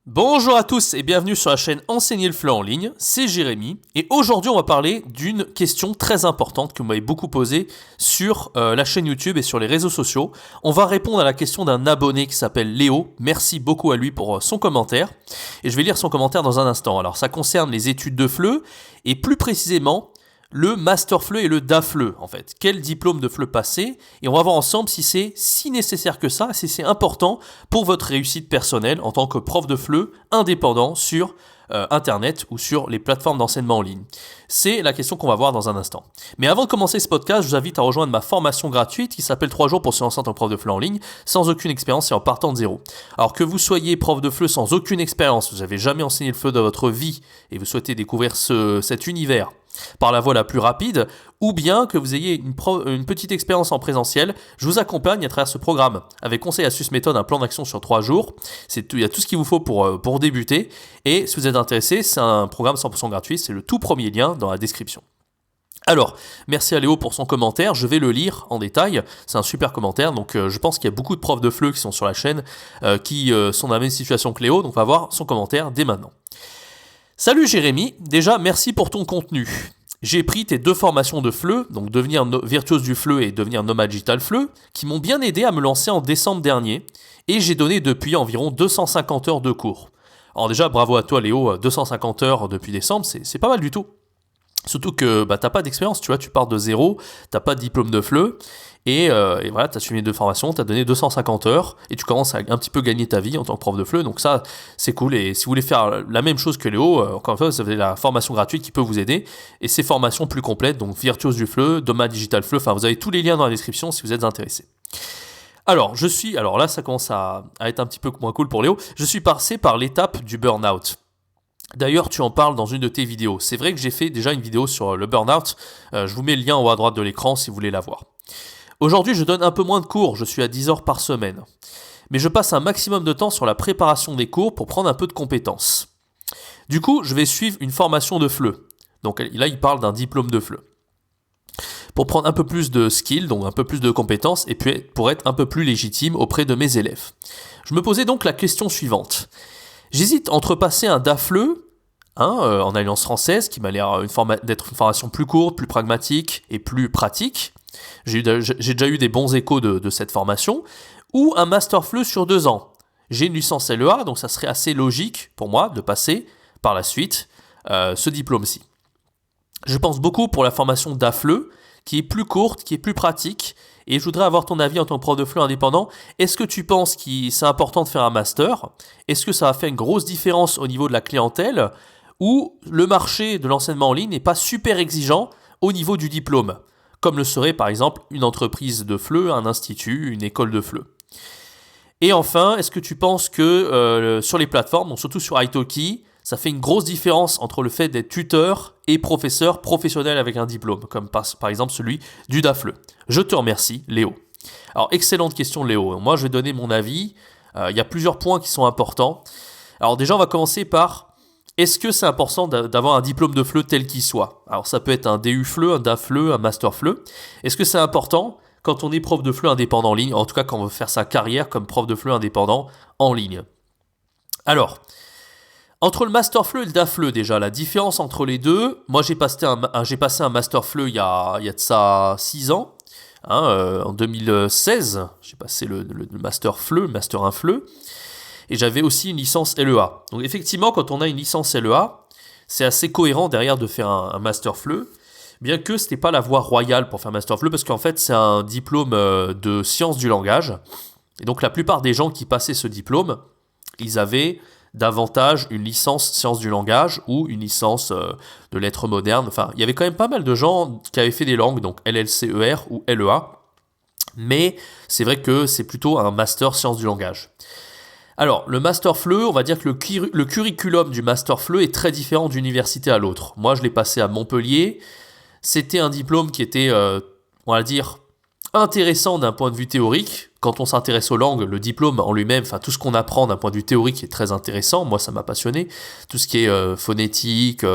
Bonjour à tous et bienvenue sur la chaîne Enseigner le FLE en ligne, c'est Jérémy et aujourd'hui on va parler d'une question très importante que vous m'avez beaucoup posée sur la chaîne YouTube et sur les réseaux sociaux. On va répondre à la question d'un abonné qui s'appelle Léo, merci beaucoup à lui pour son commentaire et je vais lire son commentaire dans un instant. Alors ça concerne les études de FLE et plus précisément le Master FLE et le DAFLE en fait. Quel diplôme de FLE passer? Et on va voir ensemble si c'est si nécessaire que ça, si c'est important pour votre réussite personnelle en tant que prof de FLE indépendant sur Internet ou sur les plateformes d'enseignement en ligne. C'est la question qu'on va voir dans un instant. Mais avant de commencer ce podcast, je vous invite à rejoindre ma formation gratuite qui s'appelle 3 jours pour se lancer en tant que prof de FLE en ligne sans aucune expérience et en partant de zéro. Alors que vous soyez prof de FLE sans aucune expérience, vous n'avez jamais enseigné le FLE dans votre vie et vous souhaitez découvrir cet univers par la voie la plus rapide, ou bien que vous ayez une petite expérience en présentiel, je vous accompagne à travers ce programme avec conseils, astuces, méthodes, un plan d'action sur 3 jours. Il y a tout ce qu'il vous faut pour débuter. Et si vous êtes intéressé, c'est un programme 100% gratuit, c'est le tout premier lien dans la description. Alors, merci à Léo pour son commentaire, je vais le lire en détail, c'est un super commentaire, donc je pense qu'il y a beaucoup de profs de FLE qui sont sur la chaîne, qui sont dans la même situation que Léo, donc on va voir son commentaire dès maintenant. Salut Jérémy, déjà merci pour ton contenu. J'ai pris tes 2 formations de FLE, donc devenir virtuose du FLE et devenir nomade digital FLE, qui m'ont bien aidé à me lancer en décembre dernier, et j'ai donné depuis environ 250 heures de cours. Alors déjà, bravo à toi Léo, 250 heures depuis décembre, c'est pas mal du tout. Surtout que t'as pas d'expérience, tu vois, tu pars de zéro, t'as pas de diplôme de FLE, et voilà, t'as suivi 2 formations, t'as donné 250 heures, et tu commences à un petit peu gagner ta vie en tant que prof de FLE, donc ça, c'est cool, et si vous voulez faire la même chose que Léo, encore une fois, vous avez la formation gratuite qui peut vous aider, et ces formations plus complètes, donc Virtuose du FLE, Nomade Digital FLE, enfin, vous avez tous les liens dans la description si vous êtes intéressé. Alors là, ça commence à être un petit peu moins cool pour Léo, je suis passé par l'étape du burn-out. D'ailleurs, tu en parles dans une de tes vidéos. C'est vrai que j'ai fait déjà une vidéo sur le burn-out. Je vous mets le lien en haut à droite de l'écran si vous voulez la voir. Aujourd'hui, je donne un peu moins de cours. Je suis à 10 heures par semaine. Mais je passe un maximum de temps sur la préparation des cours pour prendre un peu de compétences. Du coup, je vais suivre une formation de FLE. Donc là, il parle d'un diplôme de FLE. Pour prendre un peu plus de skills, donc un peu plus de compétences, et puis pour être un peu plus légitime auprès de mes élèves. Je me posais donc la question suivante. J'hésite entre passer un DAFLE, en Alliance française, qui m'a l'air d'être une formation plus courte, plus pragmatique et plus pratique. J'ai déjà eu des bons échos de cette formation, ou un Master FLE sur 2 ans. J'ai une licence LEA, donc ça serait assez logique pour moi de passer par la suite ce diplôme-ci. Je pense beaucoup pour la formation DAFLE, qui est plus courte, qui est plus pratique, et je voudrais avoir ton avis en tant que prof de FLE indépendant. Est-ce que tu penses que c'est important de faire un master? Est-ce que ça va faire une grosse différence au niveau de la clientèle? Ou le marché de l'enseignement en ligne n'est pas super exigeant au niveau du diplôme, comme le serait par exemple une entreprise de FLE, un institut, une école de FLE? Et enfin, est-ce que tu penses que sur les plateformes, donc surtout sur Italki, ça fait une grosse différence entre le fait d'être tuteur et professeur professionnel avec un diplôme, comme par exemple celui du DAFLE? Je te remercie, Léo. Alors, excellente question, Léo. Moi, je vais donner mon avis. Il y a plusieurs points qui sont importants. Alors déjà, on va commencer par, est-ce que c'est important d'avoir un diplôme de FLE tel qu'il soit? Alors, ça peut être un DU FLE, un DAFLE, un Master FLE. Est-ce que c'est important quand on est prof de FLE indépendant en ligne, en tout cas quand on veut faire sa carrière comme prof de FLE indépendant en ligne? Alors, entre le Master FLE et le DAFLE, déjà, la différence entre les deux, moi j'ai passé un Master FLE il y a de ça 6 ans, en 2016, j'ai passé le Master FLE, Master 1 FLE, et j'avais aussi une licence LEA. Donc effectivement, quand on a une licence LEA, c'est assez cohérent derrière de faire un Master FLE, bien que ce n'était pas la voie royale pour faire Master FLE, parce qu'en fait c'est un diplôme de sciences du langage, et donc la plupart des gens qui passaient ce diplôme, ils avaient davantage une licence sciences du langage ou une licence de lettres modernes. Enfin, il y avait quand même pas mal de gens qui avaient fait des langues, donc LLCER ou LEA, mais c'est vrai que c'est plutôt un master sciences du langage. Alors, le Master FLE, on va dire que le curriculum du Master FLE est très différent d'une université à l'autre. Moi, je l'ai passé à Montpellier. C'était un diplôme qui était, on va dire, intéressant d'un point de vue théorique. Quand on s'intéresse aux langues, le diplôme en lui-même, enfin tout ce qu'on apprend d'un point de vue théorique est très intéressant. Moi, ça m'a passionné. Tout ce qui est phonétique,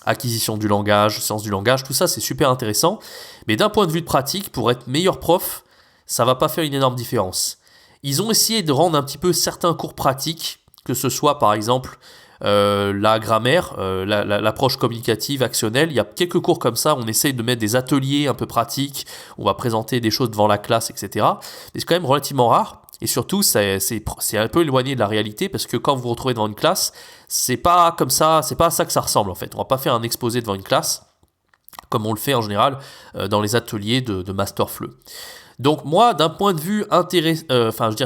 acquisition du langage, sciences du langage, tout ça, c'est super intéressant. Mais d'un point de vue de pratique, pour être meilleur prof, ça va pas faire une énorme différence. Ils ont essayé de rendre un petit peu certains cours pratiques que ce soit par exemple la grammaire, l'approche communicative, actionnelle. Il y a quelques cours comme ça, on essaye de mettre des ateliers un peu pratiques, on va présenter des choses devant la classe, etc. Mais c'est quand même relativement rare. Et surtout, c'est un peu éloigné de la réalité parce que quand vous vous retrouvez devant une classe, c'est pas comme ça, c'est pas à ça que ça ressemble en fait. On va pas faire un exposé devant une classe comme on le fait en général dans les ateliers de Master FLE. Donc moi, d'un point de vue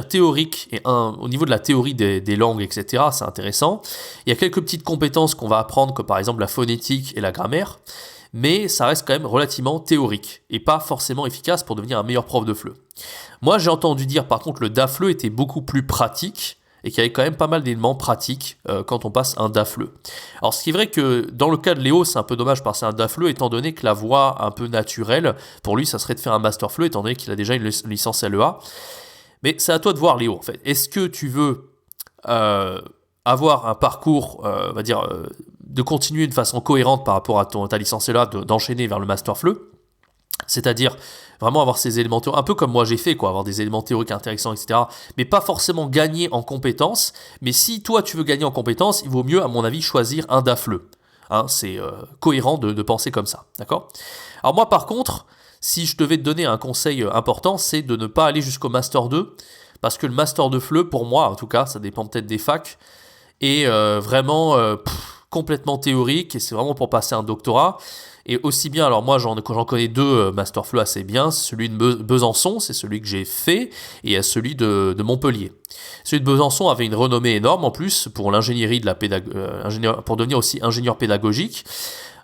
théorique, et au niveau de la théorie des langues, etc., c'est intéressant. Il y a quelques petites compétences qu'on va apprendre, comme par exemple la phonétique et la grammaire, mais ça reste quand même relativement théorique, et pas forcément efficace pour devenir un meilleur prof de FLE. Moi, j'ai entendu dire par contre le DAFLE était beaucoup plus pratique, et qu'il y avait quand même pas mal d'éléments pratiques quand on passe un DAFLE. Alors ce qui est vrai que dans le cas de Léo, c'est un peu dommage de passer un DAFLE, étant donné que la voie un peu naturelle, pour lui, ça serait de faire un Master FLE, étant donné qu'il a déjà une licence LEA. Mais c'est à toi de voir, Léo, en fait. Est-ce que tu veux avoir un parcours, de continuer de façon cohérente par rapport à ta licence LEA, d'enchaîner vers le Master FLE, c'est-à-dire vraiment avoir ces éléments théoriques, un peu comme moi j'ai fait, avoir des éléments théoriques intéressants, etc. Mais pas forcément gagner en compétences. Mais si toi tu veux gagner en compétences, il vaut mieux, à mon avis, choisir un DAFLE. C'est cohérent de penser comme ça, d'accord ? Alors moi par contre, si je devais te donner un conseil important, c'est de ne pas aller jusqu'au Master 2, parce que le Master 2 FLE, pour moi en tout cas, ça dépend peut-être des facs, est vraiment complètement théorique, et c'est vraiment pour passer un doctorat. Et aussi bien, alors moi j'en connais deux Master FLE assez bien, celui de Besançon, c'est celui que j'ai fait, et celui de Montpellier. Celui de Besançon avait une renommée énorme en plus pour l'ingénierie pour devenir aussi ingénieur pédagogique.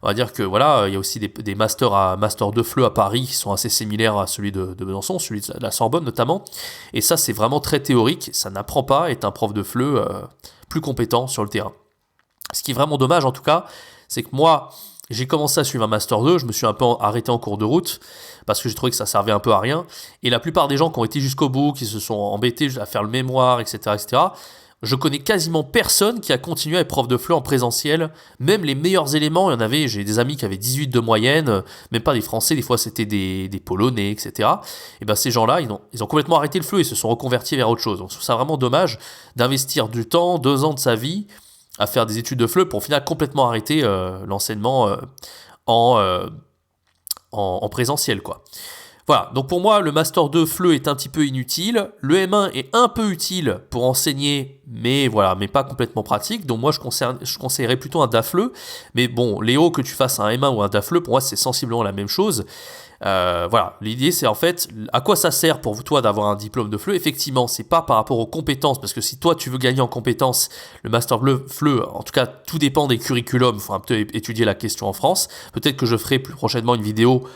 On va dire que voilà, il y a aussi des Master 2 FLE à Paris qui sont assez similaires à celui de Besançon, celui de la Sorbonne notamment. Et ça c'est vraiment très théorique, ça n'apprend pas à être un prof de FLE plus compétent sur le terrain. Ce qui est vraiment dommage en tout cas, c'est que moi, j'ai commencé à suivre un Master 2, je me suis un peu arrêté en cours de route parce que j'ai trouvé que ça servait un peu à rien. Et la plupart des gens qui ont été jusqu'au bout, qui se sont embêtés à faire le mémoire, etc., je connais quasiment personne qui a continué à être prof de FLE en présentiel. Même les meilleurs éléments, j'ai des amis qui avaient 18 de moyenne, même pas des Français, des fois c'était des Polonais, etc. Et ben ces gens-là, ils ont complètement arrêté le FLE et se sont reconvertis vers autre chose. Donc je trouve ça vraiment dommage d'investir du temps, 2 ans de sa vie, à faire des études de FLE pour au final complètement arrêter l'enseignement en présentiel, quoi. Voilà, donc pour moi, le Master 2 FLE est un petit peu inutile. Le M1 est un peu utile pour enseigner, mais pas complètement pratique. Donc moi, je conseillerais plutôt un DAFLE. Mais bon, Léo, que tu fasses un M1 ou un DAFLE, pour moi, c'est sensiblement la même chose. Voilà, l'idée c'est en fait à quoi ça sert pour toi d'avoir un diplôme de FLE. Effectivement, c'est pas par rapport aux compétences, parce que si toi tu veux gagner en compétences, le Master FLE, en tout cas tout dépend des curriculums, il faut un peu étudier la question en France. Peut-être que je ferai plus prochainement une vidéo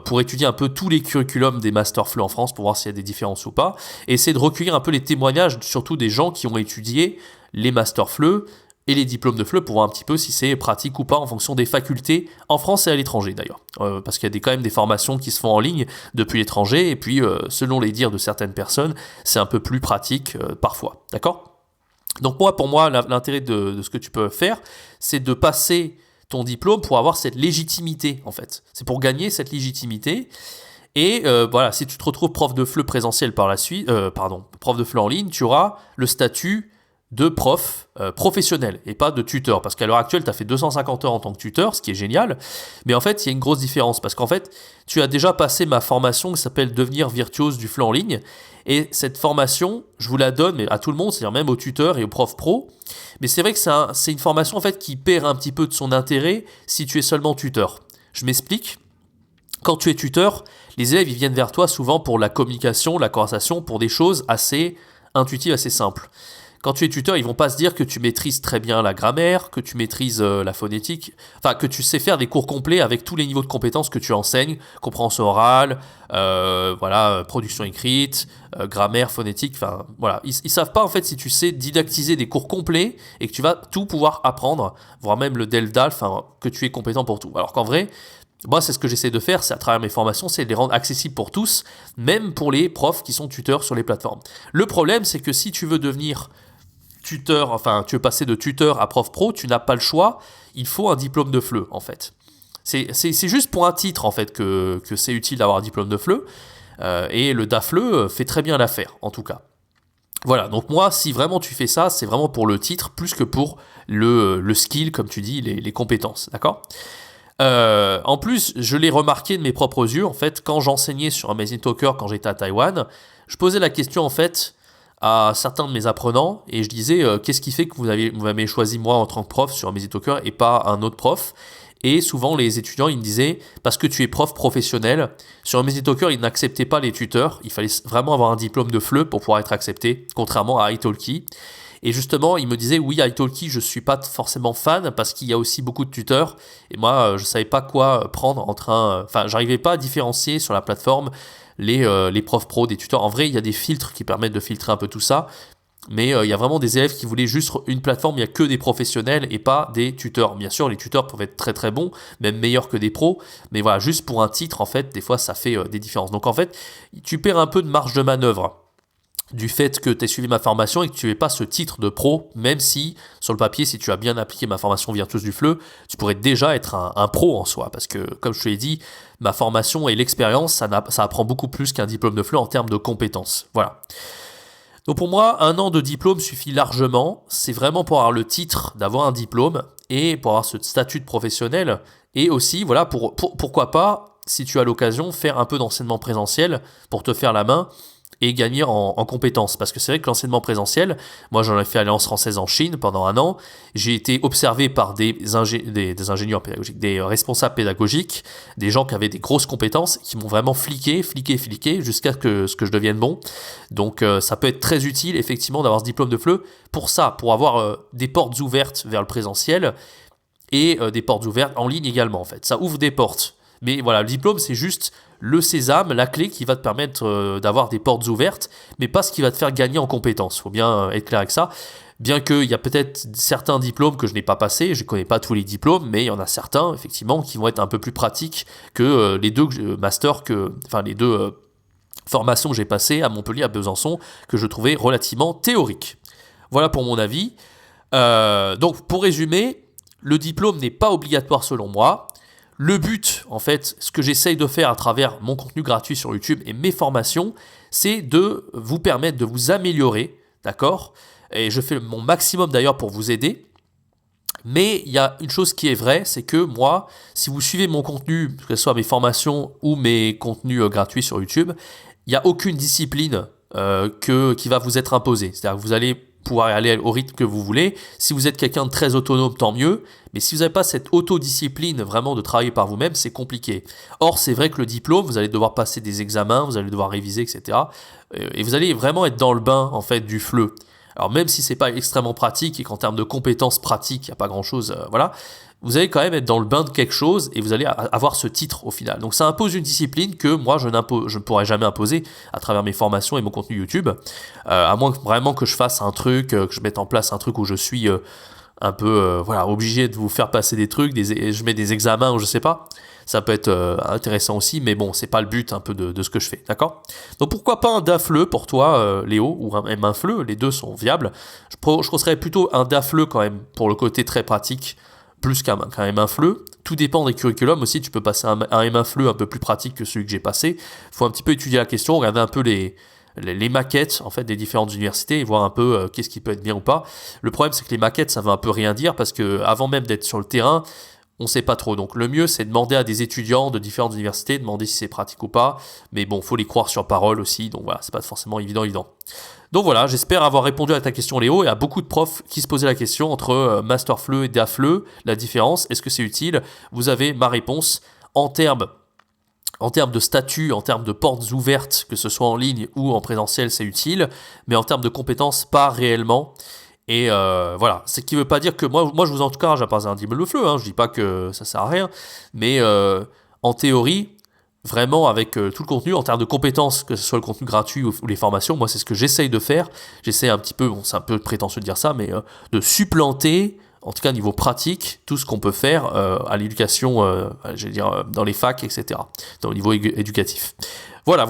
pour étudier un peu tous les curriculums des Master FLE en France pour voir s'il y a des différences ou pas, et essayer de recueillir un peu les témoignages, surtout des gens qui ont étudié les Master FLE et les diplômes de FLE pour voir un petit peu si c'est pratique ou pas en fonction des facultés en France et à l'étranger d'ailleurs. Parce qu'il y a quand même des formations qui se font en ligne depuis l'étranger et puis selon les dires de certaines personnes, c'est un peu plus pratique parfois. D'accord ? Donc pour moi, l'intérêt de ce que tu peux faire, c'est de passer ton diplôme pour avoir cette légitimité en fait. C'est pour gagner cette légitimité. Et voilà, si tu te retrouves prof de FLE présentiel par la suite, prof de FLE en ligne, tu auras le statut de prof professionnel et pas de tuteur, parce qu'à l'heure actuelle tu as fait 250 heures en tant que tuteur, ce qui est génial, mais en fait il y a une grosse différence, parce qu'en fait tu as déjà passé ma formation qui s'appelle devenir virtuose du FLE en ligne, et cette formation je vous la donne mais à tout le monde, c'est-à-dire même aux tuteurs et aux profs pro, mais c'est vrai que c'est une formation en fait qui perd un petit peu de son intérêt si tu es seulement tuteur. Je m'explique. Quand tu es tuteur, les élèves ils viennent vers toi souvent pour la communication, la conversation, pour des choses assez intuitives, assez simples. Quand tu es tuteur, ils vont pas se dire que tu maîtrises très bien la grammaire, que tu maîtrises la phonétique, enfin que tu sais faire des cours complets avec tous les niveaux de compétences que tu enseignes, compréhension orale, production écrite, grammaire, phonétique, enfin voilà. Ils savent pas en fait si tu sais didactiser des cours complets et que tu vas tout pouvoir apprendre, voire même le DELDAL, enfin que tu es compétent pour tout. Alors qu'en vrai, moi, c'est ce que j'essaie de faire, c'est à travers mes formations, c'est de les rendre accessibles pour tous, même pour les profs qui sont tuteurs sur les plateformes. Le problème, c'est que si tu veux devenir tuteur, enfin tu veux passer de tuteur à prof pro, tu n'as pas le choix, il faut un diplôme de FLE en fait. C'est juste pour un titre en fait que c'est utile d'avoir un diplôme de FLE, et le DAFLE fait très bien l'affaire en tout cas. Voilà, donc moi, si vraiment tu fais ça, c'est vraiment pour le titre, plus que pour le skill, comme tu dis, les compétences, d'accord? En plus, je l'ai remarqué de mes propres yeux, en fait, quand j'enseignais sur Amazing Talker, quand j'étais à Taïwan, je posais la question, en fait, à certains de mes apprenants, et je disais, qu'est-ce qui fait que vous m'avez choisi moi en tant que prof sur Amazing Talker et pas un autre prof? Et souvent, les étudiants, ils me disaient, parce que tu es prof professionnel, sur Amazing Talker, ils n'acceptaient pas les tuteurs, il fallait vraiment avoir un diplôme de FLE pour pouvoir être accepté, contrairement à italki. Et justement, il me disait, oui, italki, je suis pas forcément fan parce qu'il y a aussi beaucoup de tuteurs. Et moi, je savais pas quoi prendre entre enfin, j'arrivais pas à différencier sur la plateforme les profs pro des tuteurs. En vrai, il y a des filtres qui permettent de filtrer un peu tout ça. Mais il y a vraiment des élèves qui voulaient juste une plateforme, il n'y a que des professionnels et pas des tuteurs. Bien sûr, les tuteurs peuvent être très très bons, même meilleurs que des pros, mais voilà, juste pour un titre, en fait, des fois, ça fait des différences. Donc en fait, tu perds un peu de marge de manœuvre du fait que tu aies suivi ma formation et que tu n'aies pas ce titre de pro, même si, sur le papier, si tu as bien appliqué ma formation Virtuose du FLE, tu pourrais déjà être un pro en soi, parce que, comme je te l'ai dit, ma formation et l'expérience, ça apprend beaucoup plus qu'un diplôme de FLE en termes de compétences. Voilà. Donc pour moi, 1 an de diplôme suffit largement. C'est vraiment pour avoir le titre d'avoir un diplôme et pour avoir ce statut de professionnel. Et aussi, voilà, pourquoi pas, si tu as l'occasion, faire un peu d'enseignement présentiel pour te faire la main et gagner en compétences. Parce que c'est vrai que l'enseignement présentiel, moi j'en ai fait Alliance française en Chine pendant 1 an, j'ai été observé par des ingénieurs pédagogiques, des responsables pédagogiques, des gens qui avaient des grosses compétences, qui m'ont vraiment fliqué jusqu'à ce que je devienne bon. Donc ça peut être très utile effectivement d'avoir ce diplôme de FLE pour ça, pour avoir des portes ouvertes vers le présentiel et des portes ouvertes en ligne également en fait. Ça ouvre des portes. Mais voilà, le diplôme, c'est juste le sésame, la clé qui va te permettre d'avoir des portes ouvertes, mais pas ce qui va te faire gagner en compétences. Il faut bien être clair avec ça. Bien qu'il y a peut-être certains diplômes que je n'ai pas passés, je ne connais pas tous les diplômes, mais il y en a certains, effectivement, qui vont être un peu plus pratiques que les deux masters, les deux formations que j'ai passées à Montpellier, à Besançon, que je trouvais relativement théoriques. Voilà pour mon avis. Donc, pour résumer, le diplôme n'est pas obligatoire selon moi. Le but, en fait, ce que j'essaye de faire à travers mon contenu gratuit sur YouTube et mes formations, c'est de vous permettre de vous améliorer, d'accord? Et je fais mon maximum d'ailleurs pour vous aider. Mais il y a une chose qui est vraie, c'est que moi, si vous suivez mon contenu, que ce soit mes formations ou mes contenus gratuits sur YouTube, il n'y a aucune discipline qui va vous être imposée. C'est-à-dire que vous allez pouvoir aller au rythme que vous voulez. Si vous êtes quelqu'un de très autonome, tant mieux. Mais si vous n'avez pas cette autodiscipline vraiment de travailler par vous-même, c'est compliqué. Or, c'est vrai que le diplôme, vous allez devoir passer des examens, vous allez devoir réviser, etc. Et vous allez vraiment être dans le bain, en fait, du FLE. Alors, même si c'est pas extrêmement pratique et qu'en termes de compétences pratiques, il n'y a pas grand-chose, voilà, vous allez quand même être dans le bain de quelque chose et vous allez avoir ce titre au final. Donc, ça impose une discipline que moi, je ne pourrais jamais imposer à travers mes formations et mon contenu YouTube. À moins vraiment que je fasse un truc, que je mette en place un truc où je suis un peu obligé de vous faire passer des trucs, je mets des examens ou je sais pas. Ça peut être intéressant aussi, mais bon, c'est pas le but un peu de ce que je fais, d'accord? Donc pourquoi pas un DAFLE pour toi, Léo, ou même un FLE, les deux sont viables. Je conseillerais plutôt un DAFLE quand même, pour le côté très pratique, plus qu'un M1 FLE. Tout dépend des curriculums aussi, tu peux passer un M1 FLE un peu plus pratique que celui que j'ai passé. Il faut un petit peu étudier la question, regarder un peu les maquettes en fait des différentes universités et voir un peu qu'est-ce qui peut être bien ou pas. Le problème c'est que les maquettes ça veut un peu rien dire parce que avant même d'être sur le terrain, on sait pas trop. Donc le mieux c'est de demander à des étudiants de différentes universités, demander si c'est pratique ou pas. Mais bon, faut les croire sur parole aussi. Donc voilà, c'est pas forcément évident. Donc voilà, j'espère avoir répondu à ta question Léo et à beaucoup de profs qui se posaient la question entre Master FLE et DAFLE, la différence, est-ce que c'est utile? Vous avez ma réponse en termes de statut, en termes de portes ouvertes, que ce soit en ligne ou en présentiel, c'est utile, mais en termes de compétences, pas réellement. Et voilà, ce qui ne veut pas dire que moi je vous encourage à passer un diplôme de FLE, hein, je dis pas que ça sert à rien, mais en théorie, vraiment avec tout le contenu, en termes de compétences, que ce soit le contenu gratuit ou les formations, moi c'est ce que j'essaye de faire. J'essaie un petit peu, bon c'est un peu prétentieux de dire ça, mais de supplanter, en tout cas niveau pratique, tout ce qu'on peut faire à l'éducation, dans les facs, etc., dans le niveau éducatif. Voilà.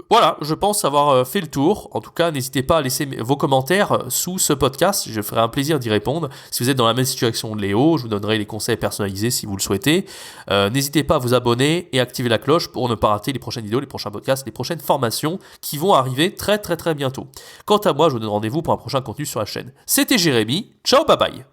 Voilà, je pense avoir fait le tour. En tout cas, n'hésitez pas à laisser vos commentaires sous ce podcast. Je ferai un plaisir d'y répondre. Si vous êtes dans la même situation de Léo, je vous donnerai les conseils personnalisés si vous le souhaitez. N'hésitez pas à vous abonner et activer la cloche pour ne pas rater les prochaines vidéos, les prochains podcasts, les prochaines formations qui vont arriver très très très bientôt. Quant à moi, je vous donne rendez-vous pour un prochain contenu sur la chaîne. C'était Jérémy. Ciao, bye bye.